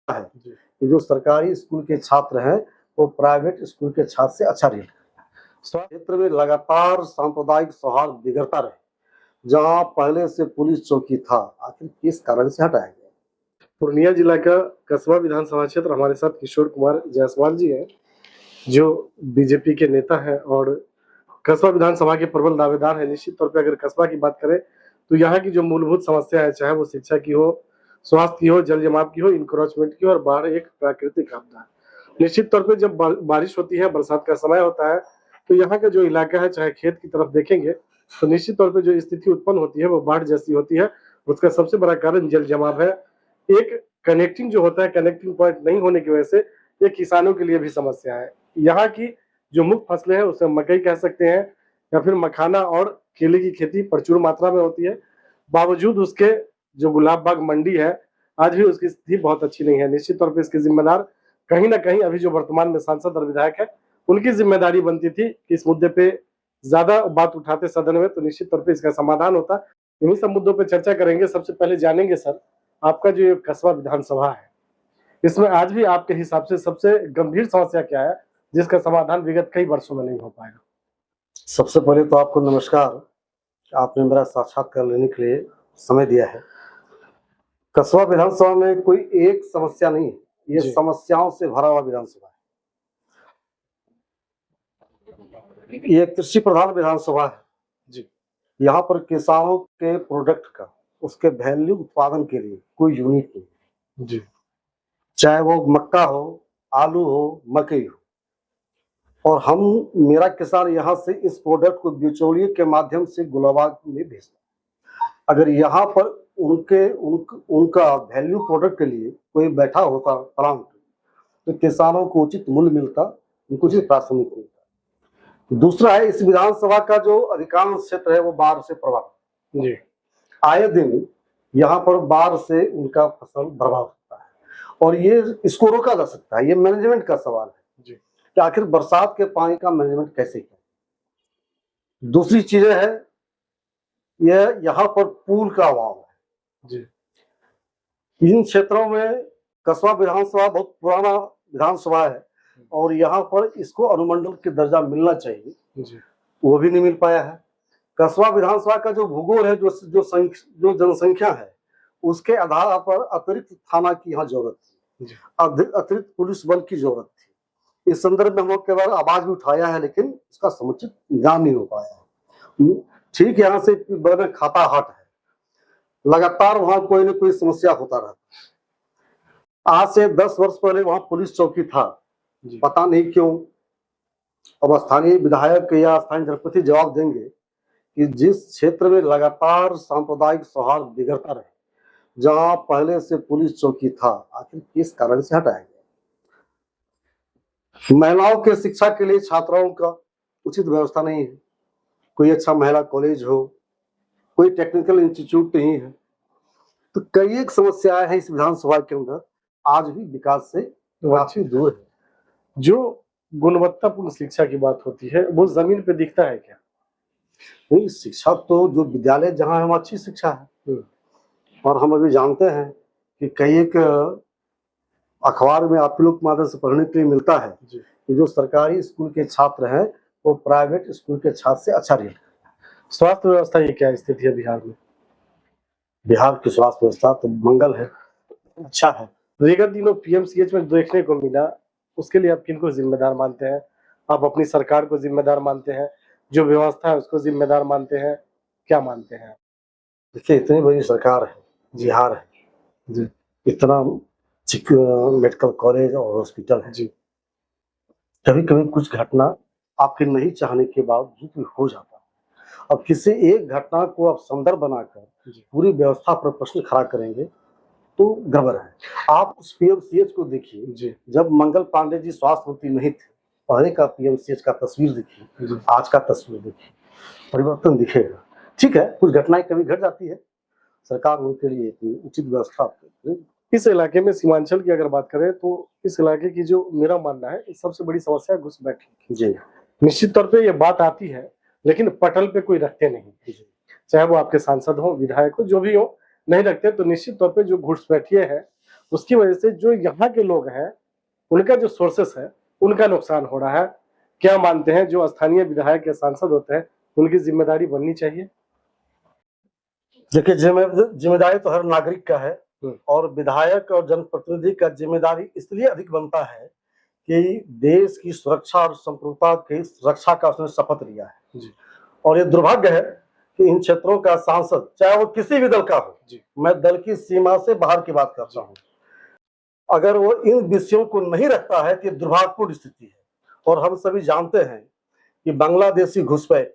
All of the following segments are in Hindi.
है कि जो सरकारी स्कूल के छात्र हैं वो प्राइवेट स्कूल के छात्र से अच्छा रिजल्ट स्वास्थ्य क्षेत्र में लगातार सांप्रदायिक सौहार्द बिगड़ता रहे। जहां पहले से पुलिस चौकी था, आखिर किस कारण से हटाया गया? पूर्णिया जिला का कसबा विधानसभा क्षेत्र, हमारे साथ किशोर कुमार जायसवाल जी हैं, जो बीजेपी के नेता हैं और कसबा विधानसभा के प्रबल दावेदार हैं। निश्चित तौर पे अगर कसबा की बात करें तो यहाँ की जो मूलभूत समस्या है, चाहे वो शिक्षा की हो, स्वास्थ्य की हो, जल जमाव की हो, इंक्रोचमेंट की हो और बाढ़ एक प्राकृतिक आपदा है। निश्चित तौर पे जब बारिश होती है, बरसात का समय होता है, तो यहाँ का जो इलाका है, चाहे खेत की तरफ देखेंगे तो निश्चित तौर पे जो स्थिति उत्पन्न होती है वो बाढ़ जैसी होती है। उसका सबसे बड़ा कारण जल जमाव है। एक कनेक्टिंग जो होता है, कनेक्टिंग पॉइंट नहीं होने की वजह से ये किसानों के लिए भी समस्या है। यहाँ की जो मुख्य फसलें हैं उसे मकई कह सकते हैं या फिर मखाना और केले की खेती प्रचुर मात्रा में होती है। बावजूद उसके जो गुलाब बाग मंडी है, आज भी उसकी स्थिति बहुत अच्छी नहीं है। निश्चित तौर पे इसके जिम्मेदार कहीं ना कहीं अभी जो वर्तमान में सांसद और विधायक है, उनकी जिम्मेदारी बनती थी कि इस मुद्दे पे ज्यादा बात उठाते सदन में, तो निश्चित तौर पे इसका समाधान होता। इन्हीं सब मुद्दों पे चर्चा करेंगे। सबसे पहले जानेंगे सर, आपका जो ये कसबा विधानसभा है, इसमें आज भी आपके हिसाब से सबसे गंभीर समस्या क्या है जिसका समाधान विगत कई वर्षों में नहीं हो पाएगा? सबसे पहले तो आपको नमस्कार, आपने मेरा साक्षात्कार लेने के लिए समय दिया है। कसबा विधानसभा में कोई एक समस्या नहीं है, ये समस्याओं से भरा हुआ विधानसभा है। ये कृषि प्रधान विधानसभा है जी। यहाँ पर किसानों के प्रोडक्ट का, उसके वैल्यू उत्पादन के लिए कोई यूनिट नहीं जी। चाहे वो मक्का हो, आलू हो, मकई हो, और मेरा किसान यहाँ से इस प्रोडक्ट को बिचौलिए के माध्यम से गुलाबाग में भेजता है। अगर यहाँ पर उनका वैल्यू प्रोडक्ट के लिए कोई बैठा होता प्लांट, तो किसानों को उचित मूल्य मिलता, उनको उचित प्राथमिक मिलता। दूसरा है, इस विधानसभा का जो अधिकांश क्षेत्र है वो बाढ़ से प्रभावित जी। आए दिन यहाँ पर बाढ़ से उनका फसल बर्बाद होता है और ये इसको रोका जा सकता है। ये मैनेजमेंट का सवाल है जी कि आखिर बरसात के पानी का मैनेजमेंट कैसे किया। दूसरी चीजें है, यह यहाँ पर पुल का अभाव है जी। इन क्षेत्रों में। कसबा विधानसभा बहुत पुराना विधानसभा है और यहाँ पर इसको अनुमंडल के दर्जा मिलना चाहिए जी। वो भी नहीं मिल पाया है। कसबा विधानसभा का जो भूगोल है, जो जनसंख्या है, उसके आधार पर अतिरिक्त थाना की यहाँ जरूरत थी, अतिरिक्त पुलिस बल की जरूरत थी। इस संदर्भ में हम लोग के बार आवाज भी उठाया है, लेकिन उसका समुचित इंतजाम नहीं हो पाया। ठीक, यहाँ से बगल खाता हाट है, लगातार वहां कोई न कोई समस्या होता रहता। आज से 10 वर्ष पहले वहां पुलिस चौकी था, पता नहीं क्यों। अब स्थानीय विधायक या स्थानीय जनप्रतिनिधि जवाब देंगे कि जिस क्षेत्र में लगातार सांप्रदायिक सौहार्द बिगड़ता रहे, जहां पहले से पुलिस चौकी था, आखिर किस कारण से हटाया गया? महिलाओं के शिक्षा के लिए छात्राओं का उचित व्यवस्था नहीं है, कोई अच्छा महिला कॉलेज हो, कोई टेक्निकल इंस्टीट्यूट नहीं है। तो कई एक समस्याएं हैं इस विधानसभा के अंदर, आज भी विकास से काफी दूर है। जो गुणवत्तापूर्ण शिक्षा की बात होती है, वो जमीन पे दिखता है क्या? नहीं, शिक्षा तो जो विद्यालय जहाँ है वहाँ अच्छी शिक्षा है, और हम अभी जानते हैं कि कई एक अखबार में आप लोग माध्यम से पढ़ने के लिए मिलता है कि जो सरकारी स्कूल के छात्र हैं वो प्राइवेट स्कूल के छात्र से अच्छा रिजल्ट। स्वास्थ्य व्यवस्था की क्या स्थिति है बिहार में? बिहार की स्वास्थ्य व्यवस्था तो मंगल है, अच्छा है। विगत दिनों पीएमसीएच में देखने को मिला, उसके लिए आप किनको जिम्मेदार मानते हैं? आप अपनी सरकार को जिम्मेदार मानते हैं, जो व्यवस्था है उसको जिम्मेदार मानते हैं, क्या मानते हैं? देखिए, इतनी बड़ी सरकार है, बिहार है जी, इतना मेडिकल कॉलेज और हॉस्पिटल है जी, कभी कभी कुछ घटना आपके नहीं चाहने के बावजूद भी हो जाता है। अब किसी एक घटना को आप संदर्भ बनाकर पूरी व्यवस्था पर प्रश्न खड़ा करेंगे तो गड़बड़ है। आप उस पीएमसीएच को देखिए, जब मंगल पांडे जी स्वास्थ्य मंत्री नहीं थे, पहले का पीएमसीएच का तस्वीर देखिए, आज का तस्वीर देखिए, परिवर्तन दिखेगा। ठीक है, कुछ घटनाएं कभी घट जाती है, सरकार उनके लिए उचित व्यवस्था। इस इलाके में सीमांचल की अगर बात करें तो इस इलाके की जो मेरा मानना है सबसे बड़ी समस्या घुसपैठी जी। निश्चित तौर पे ये बात आती है, लेकिन पटल पे कोई रखते नहीं, चाहे वो आपके सांसद हो, विधायक हो, जो भी हो, नहीं रखते। तो निश्चित तौर पे जो घुसपैठिए हैं उसकी वजह से जो यहाँ के लोग हैं उनका जो सोर्सेस है उनका नुकसान हो रहा है। क्या मानते हैं जो स्थानीय विधायक या सांसद होते हैं उनकी जिम्मेदारी बननी चाहिए? देखिए, जिम्मेदारी तो हर नागरिक का है और विधायक और जनप्रतिनिधि का जिम्मेदारी इसलिए अधिक बनता है कि देश की सुरक्षा और संप्रभुता की रक्षा का उसने शपथ लिया है जी। और ये दुर्भाग्य है कि इन क्षेत्रों का सांसद, चाहे वो किसी भी दल का हो, मैं दल की सीमा से बाहर की बात करता हूँ, अगर वो इन विषयों को नहीं रखता है तो दुर्भाग्यपूर्ण स्थिति है। और हम सभी जानते हैं कि बांग्लादेशी घुसपैठ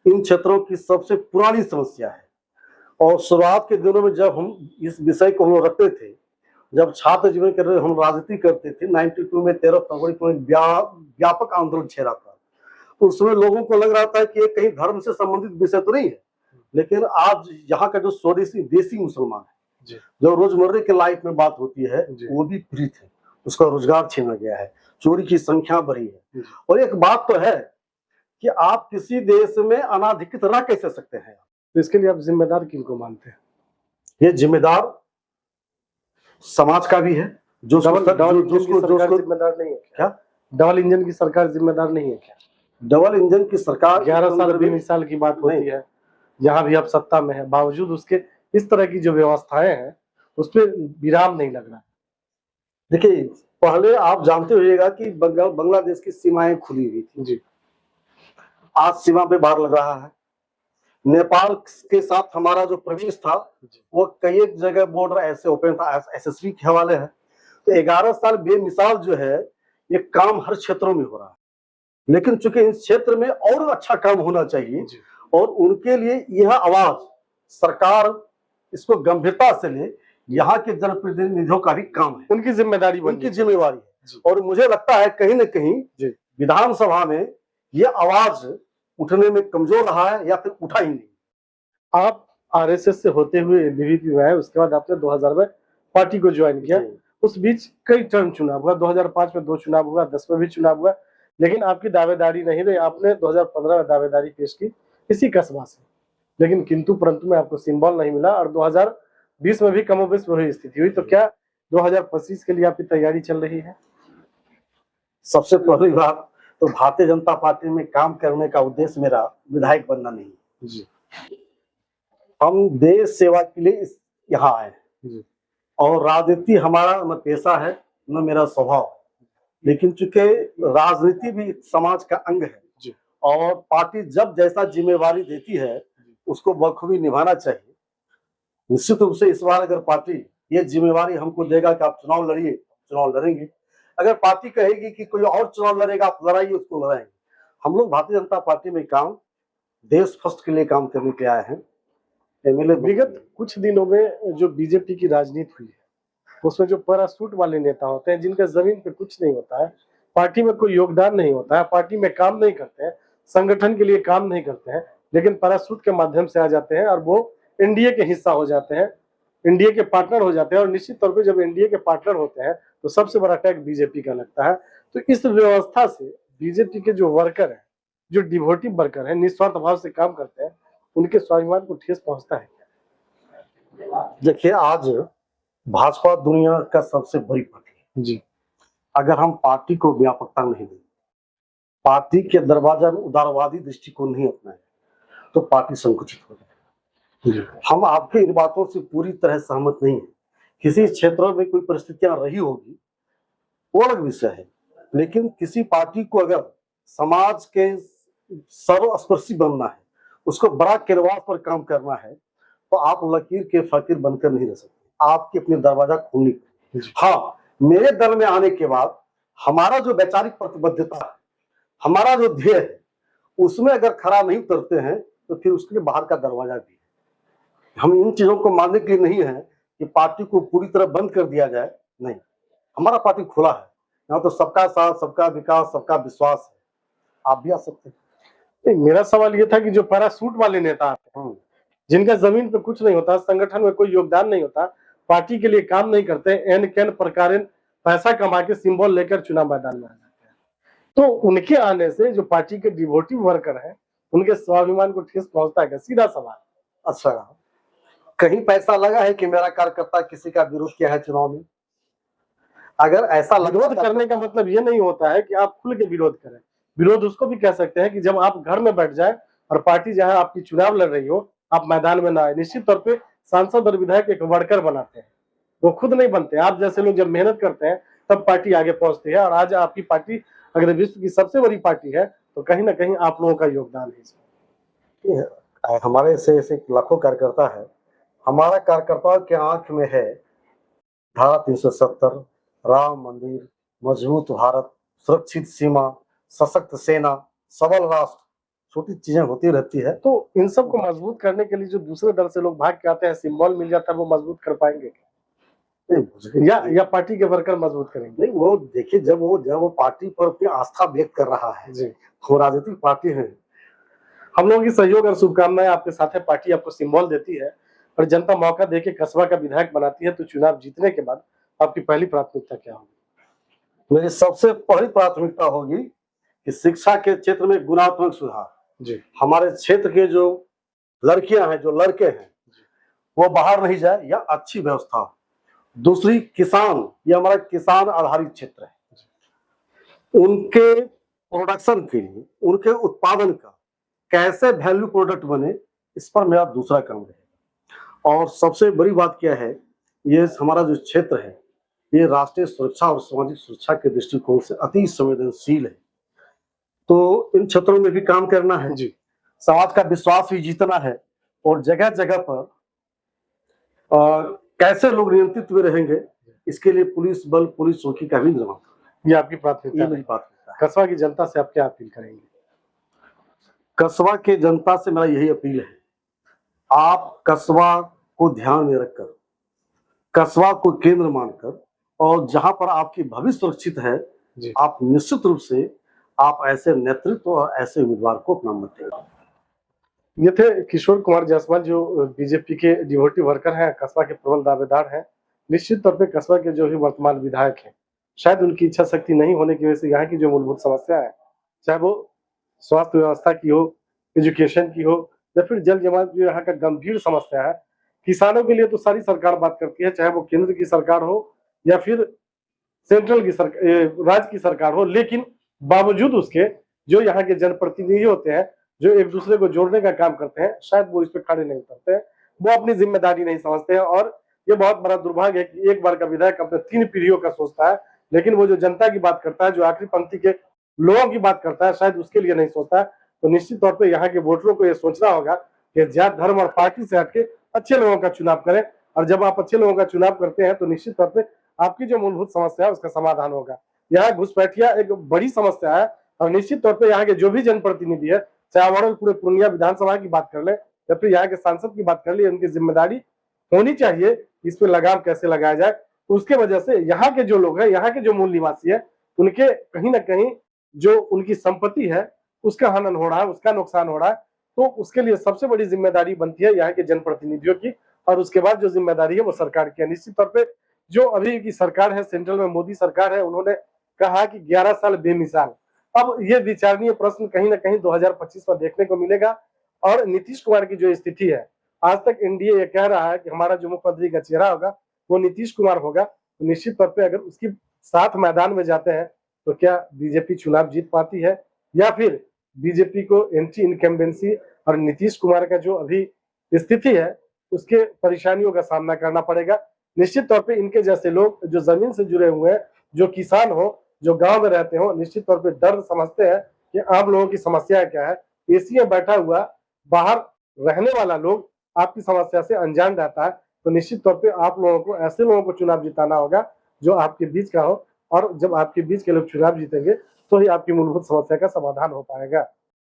इन क्षेत्रों की सबसे पुरानी समस्या है और शुरुआत के दिनों में जब हम इस विषय को हम रखते थे, जब छात्र जीवन के हम राजनीति करते थे, 92 में 13 फरवरी को एक व्यापक आंदोलन छेड़ा था, तो उसमें लोगों को लग रहा था कि ये कहीं धर्म से संबंधित विषय तो नहीं है, लेकिन आज यहाँ का जो स्वदेशी देसी मुसलमान है, जो रोजमर्रे के लाइफ में बात होती है, वो भी पीड़ित है, उसका रोजगार छीना गया है, चोरी की संख्या बढ़ी है। और एक बात तो है कि आप किसी देश में अनाधिकृत रह कैसे सकते हैं, तो इसके लिए आप जिम्मेदार किनको मानते हैं? ये जिम्मेदार समाज का भी है, जो जिम्मेदार नहीं है क्या? डबल इंजन की सरकार जिम्मेदार नहीं है क्या? डबल इंजन की सरकार 11 साल 20 साल की बात होती है, यहाँ भी अब सत्ता में है, बावजूद उसके इस तरह की जो व्यवस्थाएं हैं उस पर विराम नहीं लग रहा। देखिए, पहले आप जानते होइएगा कि बांग्लादेश की सीमाएं खुली हुई थी जी, आज सीमा पे बाहर लग रहा है। नेपाल के साथ हमारा जो प्रवेश था वो कई एक जगह बॉर्डर ऐसे ओपन था, एसएसबी के हवाले है। तो 11 साल बेमिसाल जो है ये काम हर क्षेत्रों में हो रहा है, लेकिन चूंकि इस क्षेत्र में और अच्छा काम होना चाहिए और उनके लिए यह आवाज सरकार इसको गंभीरता से ले, यहाँ के जनप्रतिनिधियों का भी काम है, उनकी जिम्मेदारी है। और मुझे लगता है कहीं न कहीं विधानसभा में ये आवाज उठने में कमजोर रहा है या फिर उठा ही नहीं। आप आरएसएस से होते हुए बीजेपी में आए, उसके बाद आपने 2000 में पार्टी को ज्वाइन किया, उस बीच कई टर्म चुनाव हुआ, 2005 में 2 चुनाव हुआ, 10 में भी चुनाव हुआ, लेकिन आपकी दावेदारी नहीं रही। आपने 2015 में दावेदारी पेश की इसी कस्बा से, लेकिन किंतु परंतु में आपको सिंबल नहीं मिला और 2020 में भी कमोबेश वही स्थिति हुई। तो क्या 2025 के लिए आपकी तैयारी चल रही है? सबसे पहली बात तो भारतीय जनता पार्टी में काम करने का उद्देश्य मेरा विधायक बनना नहीं जी। हम देश सेवा के लिए यहाँ आए हैं और राजनीति हमारा न पेशा है न मेरा स्वभाव, लेकिन चूंकि राजनीति भी समाज का अंग है और पार्टी जब जैसा जिम्मेवारी देती है उसको बखूबी निभाना चाहिए। निश्चित रूप से इस बार अगर पार्टी ये जिम्मेवारी हमको देगा कि आप चुनाव लड़िए, चुनाव लड़ेंगे। अगर पार्टी कहेगी कि कोई और चुनाव लड़ेगा, आप लड़ाइए, उसको लड़ाएंगे। हम लोग भारतीय जनता पार्टी में काम देश फर्स्ट के लिए काम करने के आए हैं। विगत कुछ दिनों में जो बीजेपी की राजनीति हुई है उसमें जो पैरासूट वाले नेता होते हैं, जिनका जमीन पे कुछ नहीं होता है, पार्टी में कोई योगदान नहीं होता है, पार्टी में काम नहीं करते हैं, संगठन के लिए काम नहीं करते हैं, लेकिन पैरासूट के माध्यम से आ जाते हैं और वो एनडीए के हिस्सा हो जाते हैं, एनडीए के पार्टनर हो जाते हैं। और निश्चित तौर पर जब एनडीए के पार्टनर होते हैं तो सबसे बड़ा अटैक बीजेपी का लगता है। तो इस व्यवस्था से बीजेपी के जो वर्कर है, जो डिवोटिव वर्कर है, निस्वार्थ भाव से काम करते हैं, उनके स्वाभिमान को ठेस पहुंचता है क्या? देखिए, आज भाजपा दुनिया का सबसे बड़ी पार्टी जी। अगर हम पार्टी को व्यापकता नहीं दें, पार्टी के दरवाजा में उदारवादी दृष्टिकोण नहीं अपनाए, तो पार्टी संकुचित हो जाएगी। हम आपके इन बातों से पूरी तरह सहमत नहीं है। किसी क्षेत्रों में कोई परिस्थितियां रही होगी वो अलग विषय है, लेकिन किसी पार्टी को अगर समाज के सर्वस्पर्शी बनना है, उसको बड़ा कैनवास पर काम करना है, तो आप लकीर के फकीर बनकर नहीं रह सकते। आपके अपने दरवाजा खोलने की। हाँ, मेरे दल में आने के बाद हमारा जो वैचारिक प्रतिबद्धता है, हमारा जो ध्येय है, उसमें अगर खरा नहीं उतरते हैं तो फिर उसके लिए बाहर का दरवाजा भी है। हम इन चीजों को मानने के लिए नहीं है कि पार्टी को पूरी तरह बंद कर दिया जाए, नहीं, हमारा पार्टी खुला है। यहाँ तो सबका साथ, सबका विकास, सबका विश्वास है, आप भी आ सकते हैं। मेरा सवाल ये था कि जो पैरासूट वाले नेता आते हैं, जिनका जमीन पे कुछ नहीं होता, संगठन में कोई योगदान नहीं होता, पार्टी के लिए काम नहीं करते, एन कैन प्रकार पैसा कमा के सिंबल लेकर चुनाव मैदान में आ जाते हैं, तो उनके आने से जो पार्टी के डिवोटिव वर्कर हैं उनके स्वाभिमान को ठेस पहुंचता है क्या? सीधा सवाल। अच्छा, कहीं पैसा लगा है कि मेरा कार्यकर्ता किसी का विरोध किया है चुनाव में? अगर ऐसा विरोध करने का मतलब ये नहीं होता है कि आप खुल के विरोध करें। विरोध उसको भी कह सकते हैं कि जब आप घर में बैठ जाए और पार्टी जहां आपकी चुनाव लड़ रही हो, आप मैदान में ना आए। निश्चित तौर पे सांसद और विधायक एक वर्कर बनाते हैं, वो खुद नहीं बनते। आप जैसे लोग जब मेहनत करते हैं तब पार्टी आगे पहुंचती है, और आज आपकी पार्टी अगर विश्व की सबसे बड़ी पार्टी है तो कहीं ना कहीं आप लोगों का योगदान है इसमें। हमारे ऐसे लाखों कार्यकर्ता है। हमारा कार्यकर्ताओं के आंख में है धारा 370, राम मंदिर, मजबूत भारत, सुरक्षित सीमा, सशक्त सेना, सबल राष्ट्र, छोटी चीजें होती रहती है। तो इन सब को मजबूत करने के लिए जो दूसरे दल से लोग भाग के आते हैं, सिंबल मिल जाता है, वो मजबूत कर पाएंगे या पार्टी के वर्कर मजबूत करेंगे? नहीं, वो देखिए, जब वो पार्टी पर अपनी आस्था व्यक्त कर रहा है जी, वो राजनीतिक पार्टी है। हम लोगों की सहयोग और शुभकामनाएं आपके साथ है। पार्टी आपको सिंबल देती है और जनता मौका देके कस्बा का विधायक बनाती है, तो चुनाव जीतने के बाद आपकी पहली प्राथमिकता क्या होगी? मेरी सबसे पहली प्राथमिकता होगी कि शिक्षा के क्षेत्र में गुणात्मक सुधार। जी, हमारे क्षेत्र के जो लड़कियां हैं, जो लड़के हैं, वो बाहर नहीं जाए, या अच्छी व्यवस्था। दूसरी, किसान, ये हमारा किसान आधारित क्षेत्र है, उनके प्रोडक्शन के लिए, उनके उत्पादन का कैसे वैल्यू प्रोडक्ट बने, इस पर मेरा दूसरा काम रहेगा। और सबसे बड़ी बात क्या है, ये हमारा जो क्षेत्र है ये राष्ट्रीय सुरक्षा और सामाजिक सुरक्षा के दृष्टिकोण से अति संवेदनशील है, तो इन क्षेत्रों में भी काम करना है जी। समाज का विश्वास भी जीतना है, और जगह जगह पर कैसे लोग नियंत्रित में रहेंगे, इसके लिए पुलिस बल, पुलिस चौकी का भी निर्माण। ये आपकी प्राथमिकता है। मेरी प्राथमिकता है। कस्बा की जनता से आप क्या अपील करेंगे? कस्बा के जनता से मेरा यही अपील है, आप कस्बा को ध्यान में रखकर, कस्बा को केंद्र मानकर, और जहां पर आपकी भविष्य सुरक्षित है, आप निश्चित रूप से आप ऐसे नेतृत्व और ऐसे उम्मीदवार को अपना मत दें। ये थे किशोर कुमार जायसवाल, जो बीजेपी के डिवोटी वर्कर हैं, कस्बा के प्रबल दावेदार हैं। निश्चित तौर पे कस्बा के जो भी वर्तमान विधायक हैं, शायद उनकी इच्छा शक्ति नहीं होने की वजह से यहाँ की जो मूलभूत समस्या है, चाहे वो स्वास्थ्य व्यवस्था की हो, एजुकेशन की हो, या फिर जल जमाव जो यहाँ का गंभीर समस्या है। किसानों के लिए तो सारी सरकार बात करती है, चाहे वो केंद्र की सरकार हो या फिर सेंट्रल की सरकार, राज्य की सरकार हो, लेकिन बावजूद उसके जो यहाँ के जनप्रतिनिधि होते हैं, जो एक दूसरे को जोड़ने का काम करते हैं, शायद वो इस पे खड़े नहीं उतरते हैं, वो अपनी जिम्मेदारी नहीं समझते हैं। और ये बहुत बड़ा दुर्भाग्य है कि एक बार का विधायक अपने 3 पीढ़ियों का सोचता है, लेकिन वो जो जनता की बात करता है, जो आखिरी पंक्ति के लोगों की बात करता है, शायद उसके लिए नहीं सोचता है। तो निश्चित तौर पर यहाँ के वोटरों को ये सोचना होगा कि जात, धर्म और पार्टी से हटके अच्छे लोगों का चुनाव करें, और जब आप अच्छे लोगों का चुनाव करते हैं तो निश्चित तौर पर आपकी जो मूलभूत समस्या है उसका समाधान होगा। यहाँ घुसपैठिया एक बड़ी समस्या है, और निश्चित तौर पे यहाँ के जो भी जनप्रतिनिधि है, चाहे ओवरऑल पूरे पूर्णिया विधानसभा की बात कर ले या फिर यहाँ के सांसद की बात कर ले, उनकी जिम्मेदारी होनी चाहिए इस पे लगाम कैसे लगाया जाए। उसके वजह से यहाँ के जो लोग हैं, यहाँ के जो मूल निवासी है, उनके कहीं ना कहीं जो उनकी संपत्ति है उसका हनन हो रहा है, उसका नुकसान हो रहा है। तो उसके लिए सबसे बड़ी जिम्मेदारी बनती है यहाँ के जनप्रतिनिधियों की, और उसके बाद जो जिम्मेदारी है वो सरकार की है। निश्चित तौर पर जो अभी की सरकार है, सेंट्रल में मोदी सरकार है, उन्होंने कहा कि 11 साल बेमिसाल। अब ये विचारणीय प्रश्न कहीं ना कहीं 2025 में देखने को मिलेगा। और नीतीश कुमार की जो स्थिति है, आज तक एनडीए ये कह रहा है कि हमारा जो मुख्यमंत्री का चेहरा होगा वो नीतीश कुमार होगा। तो निश्चित तौर पे अगर उसकी साथ मैदान में जाते हैं तो क्या बीजेपी चुनाव जीत पाती है, या फिर बीजेपी को एंटी इनकम्बेंसी और नीतीश कुमार का जो अभी स्थिति है उसके परेशानियों का सामना करना पड़ेगा। निश्चित तौर पे इनके जैसे लोग जो जमीन से जुड़े हुए हैं, जो किसान हो, जो गांव में रहते हो, निश्चित तौर पे दर्द समझते हैं कि आम लोगों की समस्या क्या है। एसी में बैठा हुआ बाहर रहने वाला लोग आपकी समस्या से अनजान रहता है। तो निश्चित तौर पे आप लोगों को ऐसे लोगों को चुनाव जिताना होगा जो आपके बीच का हो, और जब आपके बीच के लोग चुनाव जीतेंगे तो ही आपकी मूलभूत समस्या का समाधान हो पाएगा।